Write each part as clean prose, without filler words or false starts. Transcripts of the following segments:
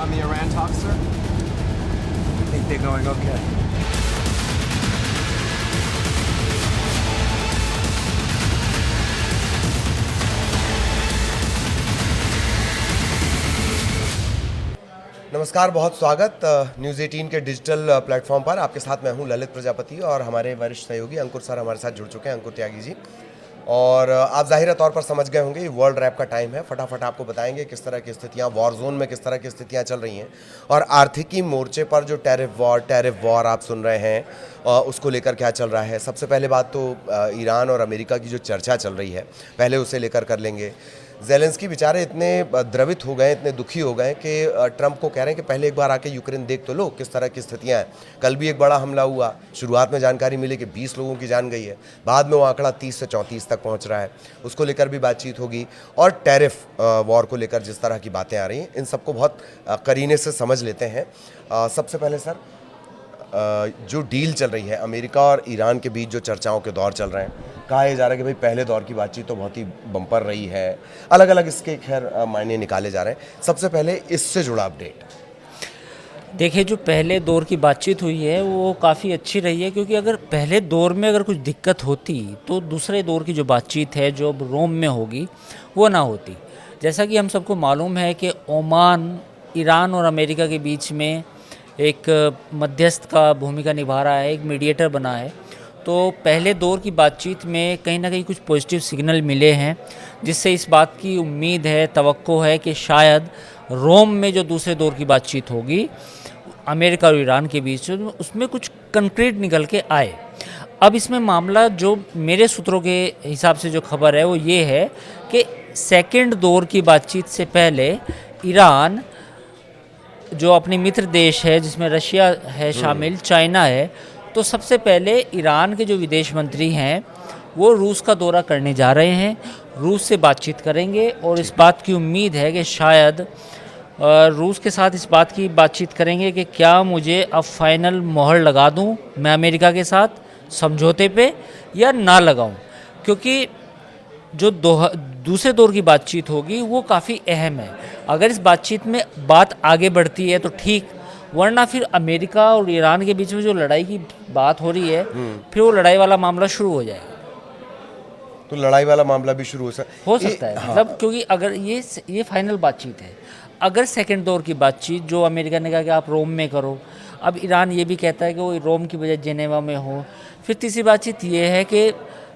on the Iran talks, sir? I think they're going okay. नमस्कार, बहुत स्वागत news 18 के डिजिटल प्लेटफॉर्म पर। आपके साथ मैं हूं ललित प्रजापति और हमारे वरिष्ठ सहयोगी अंकुर सर हमारे साथ जुड़ चुके हैं, अंकुर त्यागी जी। और आप ज़ाहिर तौर पर समझ गए होंगे, ये वर्ल्ड रैप का टाइम है। फटाफट आपको बताएंगे किस तरह की स्थितियां वॉर जोन में किस तरह की स्थितियां चल रही हैं, और आर्थिकी मोर्चे पर जो टैरिफ वॉर आप सुन रहे हैं उसको लेकर क्या चल रहा है। सबसे पहले बात तो ईरान और अमेरिका की जो चर्चा चल रही है, पहले उसे लेकर कर लेंगे। ज़ेलेंस्की बेचारे इतने द्रवित हो गए, इतने दुखी हो गए कि ट्रंप को कह रहे हैं कि पहले एक बार आके यूक्रेन देख तो लो किस तरह की स्थितियां हैं। कल भी एक बड़ा हमला हुआ, शुरुआत में जानकारी मिली कि 20 लोगों की जान गई है, बाद में वो आंकड़ा 30 से 34 तक पहुंच रहा है। उसको लेकर भी बातचीत होगी, और टैरिफ वॉर को लेकर जिस तरह की बातें आ रही हैं, इन सबको बहुत करीने से समझ लेते हैं। सबसे पहले सर, जो डील चल रही है अमेरिका और ईरान के बीच, जो चर्चाओं के दौर चल रहे हैं, कहा यह जा रहा है कि भाई पहले दौर की बातचीत तो बहुत ही बम्पर रही है, अलग अलग इसके खैर मायने निकाले जा रहे हैं। सबसे पहले इससे जुड़ा अपडेट। देखिए, जो पहले दौर की बातचीत हुई है वो काफ़ी अच्छी रही है, क्योंकि अगर पहले दौर में अगर कुछ दिक्कत होती तो दूसरे दौर की जो बातचीत है जो अब रोम में होगी वो ना होती। जैसा कि हम सबको मालूम है कि ओमान ईरान और अमेरिका के बीच में एक मध्यस्थ का भूमिका निभा रहा है, एक मीडिएटर बना है। तो पहले दौर की बातचीत में कहीं ना कहीं कुछ पॉजिटिव सिग्नल मिले हैं, जिससे इस बात की उम्मीद है, तवक्को है कि शायद रोम में जो दूसरे दौर की बातचीत होगी अमेरिका और ईरान के बीच, उसमें कुछ कंक्रीट निकल के आए। अब इसमें मामला जो मेरे सूत्रों के हिसाब से जो खबर है वो ये है कि सेकंड दौर की बातचीत से पहले ईरान, जो अपनी मित्र देश है जिसमें रशिया है शामिल, चाइना है, तो सबसे पहले ईरान के जो विदेश मंत्री हैं वो रूस का दौरा करने जा रहे हैं, रूस से बातचीत करेंगे। और इस बात की उम्मीद है कि शायद रूस के साथ इस बात की बातचीत करेंगे कि क्या मुझे अब फाइनल मोहर लगा दूं मैं अमेरिका के साथ समझौते पे, या ना लगाऊं। क्योंकि जो दूसरे दौर की बातचीत होगी वो काफ़ी अहम है। अगर इस बातचीत में बात आगे बढ़ती है तो ठीक, वरना फिर अमेरिका और ईरान के बीच में जो लड़ाई की बात हो रही है, फिर वो लड़ाई वाला मामला शुरू हो जाएगा। तो लड़ाई वाला मामला भी शुरू हो सकता है। हाँ। मतलब क्योंकि अगर ये फाइनल बातचीत है, अगर सेकंड दौर की बातचीत जो अमेरिका ने कहा कि आप रोम में करो, अब ईरान ये भी कहता है कि वो रोम की बजाय जेनेवा में हो। फिर तीसरी बातचीत ये है कि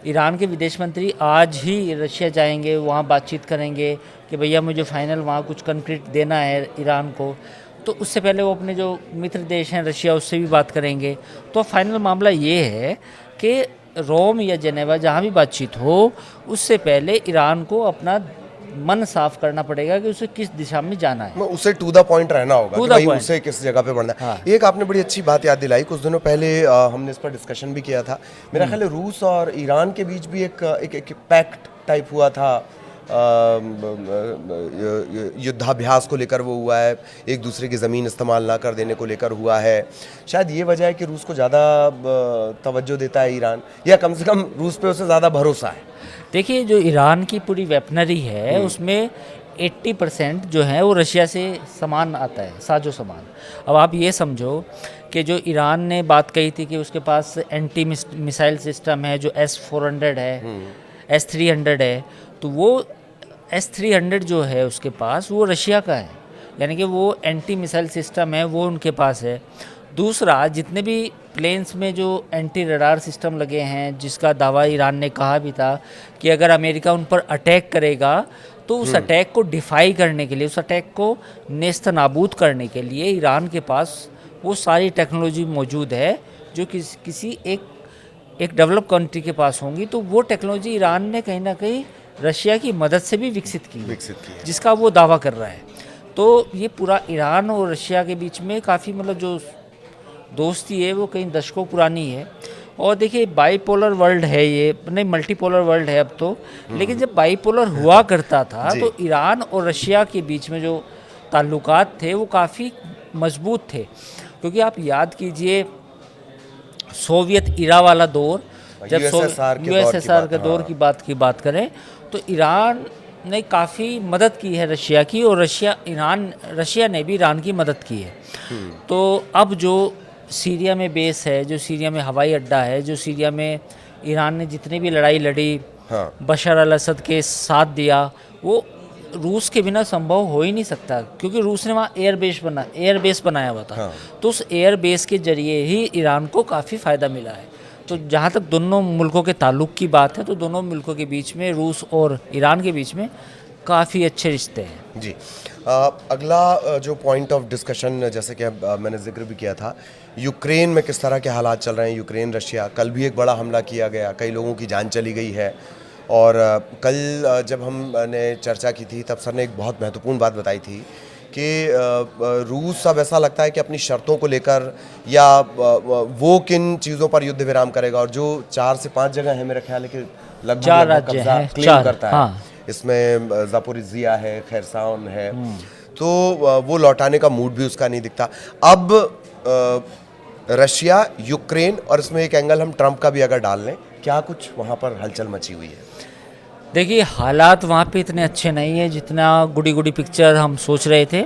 ईरान के विदेश मंत्री आज ही रशिया जाएंगे, वहाँ बातचीत करेंगे कि भैया मुझे फाइनल वहाँ कुछ कंक्रीट देना है ईरान को। तो उससे पहले वो अपने जो मित्र देश हैं रशिया, उससे भी बात करेंगे। तो फाइनल मामला ये है कि रोम या जेनेवा जहाँ भी बातचीत हो, उससे पहले ईरान को अपना मन साफ करना पड़ेगा कि उसे किस दिशा में जाना है। उसे टू द पॉइंट रहना होगा कि भाई उसे किस जगह पे बढ़ना है। हाँ। एक आपने बड़ी अच्छी बात याद दिलाई, कुछ दिनों पहले हमने इस पर डिस्कशन भी किया था। मेरा ख्याल है रूस और ईरान के बीच भी एक पैक्ट टाइप हुआ था, युद्धाभ्यास को लेकर वो हुआ है, एक दूसरे की ज़मीन इस्तेमाल ना कर देने को लेकर हुआ है। शायद ये वजह है कि रूस को ज़्यादा तवज्जो देता है ईरान, या कम से कम रूस पे उसे ज़्यादा भरोसा है। देखिए, जो ईरान की पूरी वेपनरी है उसमें 80% जो है वो रशिया से सामान आता है, साजो सामान। अब आप ये समझो कि जो ईरान ने बात कही थी कि उसके पास एंटी मिसाइल सिस्टम है, जो S-400 है, S-300 है, तो वो S-300 जो है उसके पास वो रशिया का है, यानी कि वो एंटी मिसाइल सिस्टम है वो उनके पास है। दूसरा, जितने भी प्लेन्स में जो एंटी रडार सिस्टम लगे हैं, जिसका दावा ईरान ने कहा भी था कि अगर अमेरिका उन पर अटैक करेगा तो उस अटैक को डिफाई करने के लिए, उस अटैक को नेस्त नाबूद करने के लिए ईरान के पास वो सारी टेक्नोलॉजी मौजूद है जो किसी एक डेवलप कंट्री के पास होंगी। तो वो टेक्नोलॉजी ईरान ने कहीं ना कहीं रशिया की मदद से भी विकसित की है, जिसका वो दावा कर रहा है। तो ये पूरा ईरान और रशिया के बीच में काफ़ी, मतलब जो दोस्ती है वो कई दशकों पुरानी है। और देखिए, बाईपोलर वर्ल्ड है ये, नहीं मल्टीपोलर वर्ल्ड है अब तो, लेकिन जब बाईपोलर हुआ करता था तो ईरान और रशिया के बीच में जो ताल्लुकात थे वो काफ़ी मजबूत थे। क्योंकि आप याद कीजिए सोवियत इरा वाला दौर, जब यूएसएसआर के दौर की बात करें तो ईरान ने काफ़ी मदद की है रशिया की, और रशिया ने भी ईरान की मदद की है। तो अब जो सीरिया में बेस है, जो सीरिया में हवाई अड्डा है, जो सीरिया में ईरान ने जितनी भी लड़ाई लड़ी, हाँ। बशर अल असद के साथ दिया, वो रूस के बिना संभव हो ही नहीं सकता, क्योंकि रूस ने वहाँ एयर बेस बनाया हुआ था। हाँ। तो उस एयर बेस के जरिए ही ईरान को काफ़ी फ़ायदा मिला है। तो जहाँ तक दोनों मुल्कों के ताल्लुक़ की बात है, तो दोनों मुल्कों के बीच में, रूस और ईरान के बीच में काफ़ी अच्छे रिश्ते हैं। जी। अगला जो पॉइंट ऑफ डिस्कशन, जैसे कि मैंने जिक्र भी किया था, यूक्रेन में किस तरह के हालात चल रहे हैं। यूक्रेन रशिया, कल भी एक बड़ा हमला किया गया, कई लोगों की जान चली गई है। और कल जब हमने चर्चा की थी तब सर ने एक बहुत महत्वपूर्ण बात बताई थी कि रूस अब ऐसा लगता है कि अपनी शर्तों को लेकर या वो किन चीज़ों पर युद्ध विराम करेगा, और जो 4 से 5 जगह है मेरा ख्याल है कि लगभग 4 राज्य कब्जा हैं, क्लेम 4, करता है। हाँ। इसमें जापोरिजिया है, खैरसान है, तो वो लौटाने का मूड भी उसका नहीं दिखता। अब रशिया, यूक्रेन, और इसमें एक एंगल हम ट्रंप का भी अगर डाल लें, क्या कुछ वहाँ पर हलचल मची हुई है? देखिए, हालात वहाँ पे इतने अच्छे नहीं है जितना गुडी गुडी पिक्चर हम सोच रहे थे।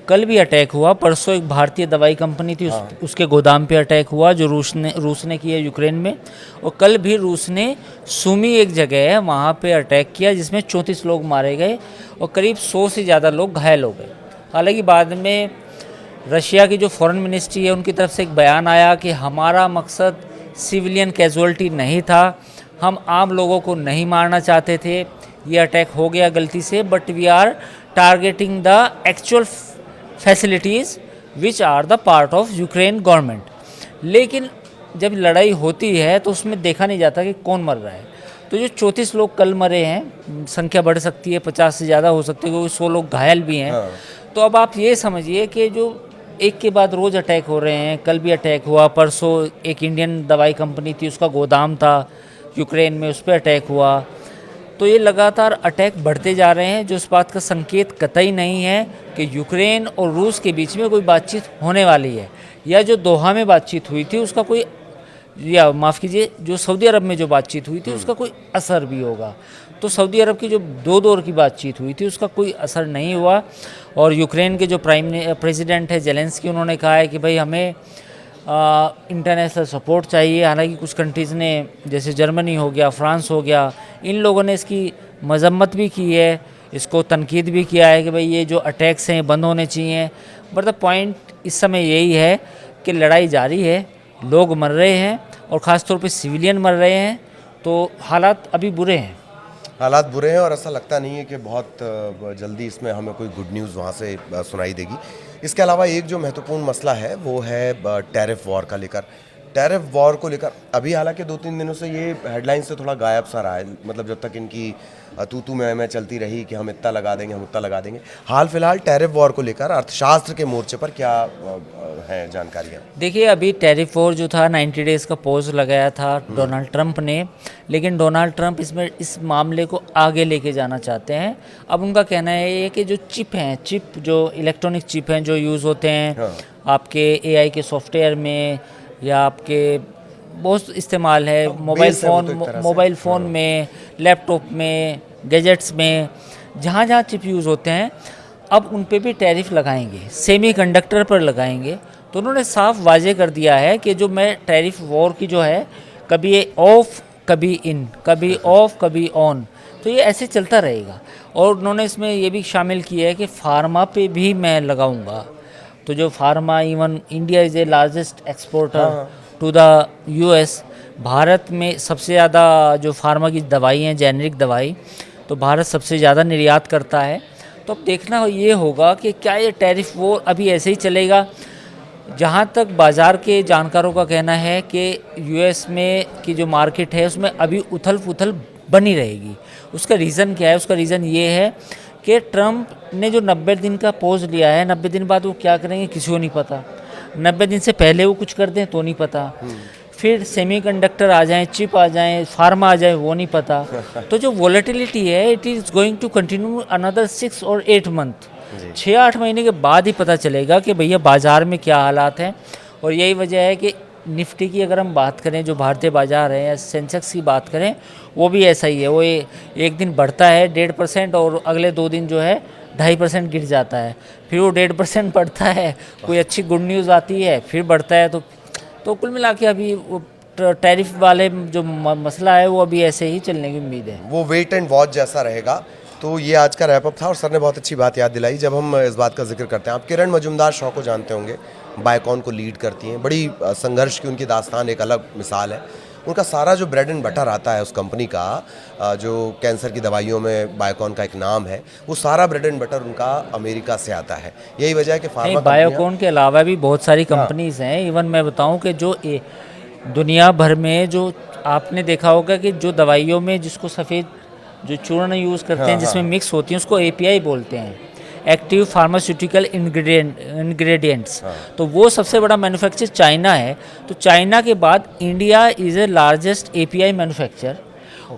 कल भी अटैक हुआ, परसों एक भारतीय दवाई कंपनी थी, उसके गोदाम पे अटैक हुआ, जो रूस ने किया यूक्रेन में। और कल भी रूस ने सुमी एक जगह है वहाँ पे अटैक किया, जिसमें 34 लोग मारे गए और करीब 100 से ज़्यादा लोग घायल हो गए। हालांकि बाद में रशिया की जो फॉरेन मिनिस्ट्री है, उनकी तरफ से एक बयान आया कि हमारा मकसद सिविलियन कैजुअल्टी नहीं था, हम आम लोगों को नहीं मारना चाहते थे, ये अटैक हो गया गलती से, but we are targeting the actual facilities which are the part of Ukraine government. लेकिन जब लड़ाई होती है तो उसमें देखा नहीं जाता कि कौन मर रहा है। तो जो 34 लोग कल मरे हैं, संख्या बढ़ सकती है, 50 से ज़्यादा हो सकती है, क्योंकि 100 लोग घायल भी हैं। तो अब आप ये समझिए कि जो एक के बाद रोज़ अटैक हो रहे हैं, कल भी अटैक हुआ, परसों एक इंडियन दवाई कंपनी थी, उसका गोदाम था यूक्रेन में, उस पर अटैक हुआ। तो ये लगातार अटैक बढ़ते जा रहे हैं, जो इस बात का संकेत कतई नहीं है कि यूक्रेन और रूस के बीच में कोई बातचीत होने वाली है, या जो दोहा में बातचीत हुई थी उसका कोई, या माफ़ कीजिए, जो सऊदी अरब में जो बातचीत हुई थी उसका कोई असर भी होगा। तो सऊदी अरब की जो 2 दौर की बातचीत हुई थी उसका कोई असर नहीं हुआ। और यूक्रेन के जो प्रेसिडेंट है जेलेंस्की, उन्होंने कहा है कि भाई हमें इंटरनेशनल सपोर्ट चाहिए। हालांकि कुछ कंट्रीज़ ने, जैसे जर्मनी हो गया, फ्रांस हो गया, इन लोगों ने इसकी मजम्मत भी की है, इसको तनकीद भी किया है कि भाई ये जो अटैक्स हैं बंद होने चाहिए। बट द पॉइंट इस समय यही है कि लड़ाई जारी है, लोग मर रहे हैं, और ख़ास तौर पे सिविलियन मर रहे हैं। तो हालात अभी बुरे हैं। हालात बुरे हैं, और ऐसा लगता नहीं है कि बहुत जल्दी इसमें हमें कोई गुड न्यूज़ वहाँ से सुनाई देगी। इसके अलावा एक जो महत्वपूर्ण मसला है वो है टैरिफ वॉर का लेकर। टैरिफ वॉर को लेकर अभी हालांकि 2-3 दिनों से ये हेडलाइन से थोड़ा गायब सा रहा है, मतलब जब तक इनकी तू मैं चलती रही कि हम इतना लगा देंगे, हम उतना लगा देंगे। हाल फिलहाल टैरिफ वॉर को लेकर अर्थशास्त्र के मोर्चे पर क्या है जानकारियाँ? देखिए, अभी टैरिफ वॉर जो था 90 डेज़ का पॉज लगाया था डोनाल्ड ट्रंप ने, लेकिन डोनाल्ड ट्रंप इस मामले को आगे लेके जाना चाहते हैं। अब उनका कहना है ये कि जो चिप जो इलेक्ट्रॉनिक चिप हैं जो यूज़ होते हैं आपके AI के सॉफ्टवेयर में, या आपके बहुत इस्तेमाल है मोबाइल फ़ोन में, लैपटॉप में, गैजेट्स में, जहाँ जहाँ चिप यूज़ होते हैं, अब उन पे भी टैरिफ लगाएंगे, सेमीकंडक्टर पर लगाएंगे। तो उन्होंने साफ वाजे कर दिया है कि जो मैं टैरिफ वॉर की जो है, कभी ये ऑफ कभी इन, कभी ऑफ कभी ऑन, तो ये ऐसे चलता रहेगा। और उन्होंने इसमें ये भी शामिल किया है कि फार्मा पे भी मैं लगाऊंगा। तो जो pharma, even India is a largest exporter to the US, भारत में सबसे ज़्यादा जो फार्मा की दवाई हैं, जेनरिक दवाई, तो भारत सबसे ज़्यादा निर्यात करता है। तो अब देखना ये होगा कि क्या ये टैरिफ वॉर अभी ऐसे ही चलेगा। जहाँ तक बाज़ार के जानकारों का कहना है कि US में की जो मार्केट है उसमें अभी उथल पुथल बनी रहेगी। उसका रीज़न क्या है? उसका रीज़न ये है कि ट्रंप ने जो 90 दिन का पॉज लिया है, 90 दिन बाद वो क्या करेंगे किसी को नहीं पता। 90 दिन से पहले वो कुछ कर दें तो नहीं पता, फिर सेमीकंडक्टर आ जाएं, चिप आ जाएं, फार्मा आ जाए, वो नहीं पता। तो जो वॉलेटिलिटी है, it is going to continue another 6 और 8 मंथ। 6-8 महीने के बाद ही पता चलेगा कि भैया बाज़ार में क्या हालात हैं। और यही वजह है कि निफ्टी की अगर हम बात करें, जो भारतीय बाजार है, या सेंसेक्स की बात करें, वो भी ऐसा ही है। वो एक दिन बढ़ता है 1.5% और अगले 2 दिन जो है 2.5% गिर जाता है, फिर वो 1.5% बढ़ता है, कोई अच्छी गुड न्यूज़ आती है, फिर बढ़ता है। तो कुल मिला के अभी वो टैरिफ वाले जो मसला है वो अभी ऐसे ही चलने की उम्मीद है। वो वेट एंड वॉच जैसा रहेगा। तो ये आज का रैप अप था और सर ने बहुत अच्छी बात याद दिलाई। जब हम इस बात का जिक्र करते हैं, आप किरण मजूमदार शॉ को जानते होंगे, बायोकॉन को लीड करती हैं, बड़ी संघर्ष की उनकी दास्तान एक अलग मिसाल है। उनका सारा जो ब्रेड एंड बटर आता है उस कंपनी का, जो कैंसर की दवाइयों में बायोकॉन का एक नाम है, वो सारा ब्रेड एंड बटर उनका अमेरिका से आता है। यही वजह है कि फार्मा बायोकॉन के अलावा भी बहुत सारी कंपनीज हैं। इवन मैं बताऊं कि जो दुनिया भर में जो आपने देखा होगा कि जो दवाइयों में जिसको सफ़ेद जो चूर्ण यूज़ करते हैं, जिसमें मिक्स होती हैं, उसको एपीआई बोलते हैं, एक्टिव फार्मास्यूटिकल इंग्रेडिएंट्स। तो वो सबसे बड़ा मैन्युफैक्चर चाइना है। तो चाइना के बाद India is a largest API manufacture,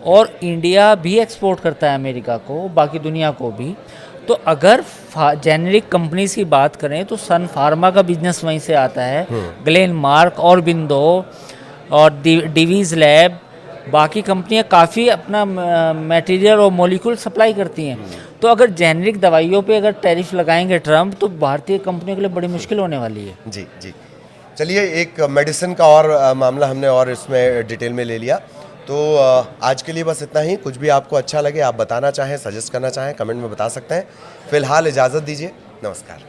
और इंडिया भी एक्सपोर्ट करता है अमेरिका को, बाकी दुनिया को भी। तो अगर जेनेरिक कंपनीज की बात करें तो सन फार्मा का बिजनेस वहीं से आता है, ग्लेन मार्क, ऑरबिंदो और डिवीज़ लैब, बाकी कंपनियां काफ़ी अपना मटेरियल और मॉलिक्यूल सप्लाई करती हैं। तो अगर जेनेरिक दवाइयों पे अगर टैरिफ लगाएंगे ट्रम्प, तो भारतीय कंपनियों के लिए बड़ी मुश्किल होने वाली है। जी जी। चलिए, एक मेडिसिन का और मामला हमने और इसमें डिटेल में ले लिया। तो आज के लिए बस इतना ही। कुछ भी आपको अच्छा लगे, आप बताना चाहें, सजेस्ट करना चाहें, कमेंट में बता सकते हैं। फिलहाल इजाज़त दीजिए, नमस्कार।